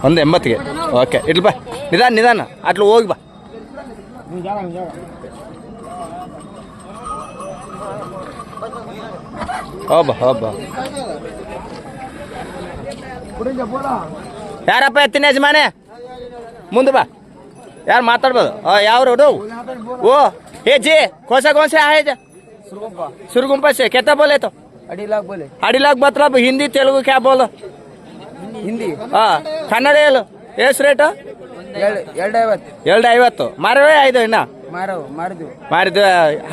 ಒಂದು 80ಗೆ. ಓಕೆ ಇಡ್ಲಿ ಬಾ, ನಿಧಾನ ನಿಧಾನ ಅಟ್ಲು ಹೋಗಿ ಬಾ. ಹೋಗ್ಬಾ ಹೋಗ್ಬಾ. ಯಾರಪ್ಪ ಎತ್ತಿನ ಯಜಮಾನೆ ಮುಂದೆ ಬಾ, ಯಾರು ಮಾತಾಡ್ಬೋದು. ಯಾವ್ರು ಓ हे जी कौन से आए जा? सुरगुम्पा से. कितना बोले तो? 2.5 लाख मतलब हिंदी तेलुगु क्या बोलो? ಹಿಂದಿ. ಕನ್ನಡ ಹೇಳು. ಎಷ್ಟು ರೇಟು? 250. ಮಾರವೇ 5 ಇನ್ನ ಮಾರಿದ್ವಿ.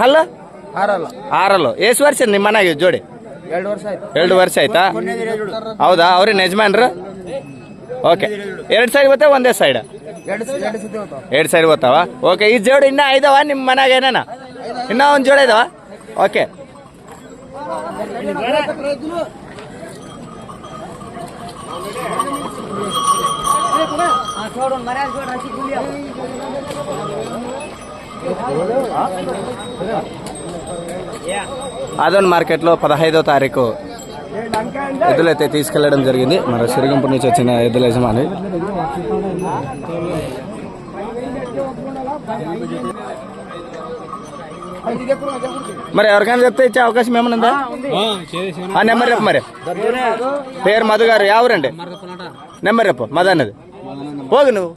ಹಲ್ಲ ಆರಲ್ಲು. ಎಷ್ಟು ವರ್ಷ ನಿಮ್ಮ ಮನೆಗೆ ಜೋಡಿ? 2 ವರ್ಷ ಆಯ್ತಾ? ಹೌದಾ? ಅವ್ರೇನು ಯಜಮಾನ್ರು? ಓಕೆ. 2 ಸೈಡ್ ಬತ್ತೆ ಒಂದೇ ಸೈಡ್? 2 ಸೈಡ್ ಬರ್ತಾವ. ಓಕೆ. ಈ ಜೋಡಿ ಇನ್ನೂ ಐದವ ನಿಮ್ಮ ಮನ್ಯಾಗ? ಏನೇನ ಇನ್ನೂ ಒಂದು ಜೋಡಿ ಇದಾವ? ಓಕೆ. ఆదోని మార్కెట్లో 15వ తారీఖు ఎద్దులైతే తీసుకెళ్లడం జరిగింది. మరి సిరిగుంపు నుంచి వచ్చిన ఎద్దుల యజమాని. మరి ఎవరికైనా చెప్తే ఇచ్చే అవకాశం ఏమైనా ఉందా? ఆ నెంబర్ చెప్పు. మరి పేరు మధు గారు. ఎవరండి? నెంబర్ చెప్పు. మధు అన్నది పోగు నువ్వు.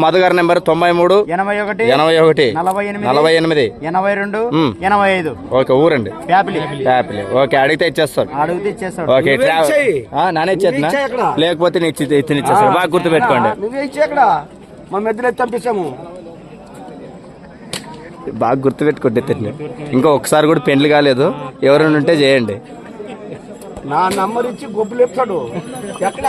మధు గారి నెంబర్ 93 81 48 82 ఓకే. ఊరండి ప్యాపిలి. ఓకే. అడిగితే ఇచ్చేస్తాడు. ఓకే. నానే ఇచ్చేస్తున్నా, లేకపోతే నీకు ఇచ్చేస్తాడు. బాగా గుర్తు పెట్టుకోండి. బాగా గుర్తు పెట్టుకోండి. ఇంకా ఒకసారి కూడా పెళ్లి కాలేదు, ఎవరైనా ఉంటే చేయండి. నా నంబర్ ఇచ్చి గొప్పలు చెప్తాడు. ఎక్కడ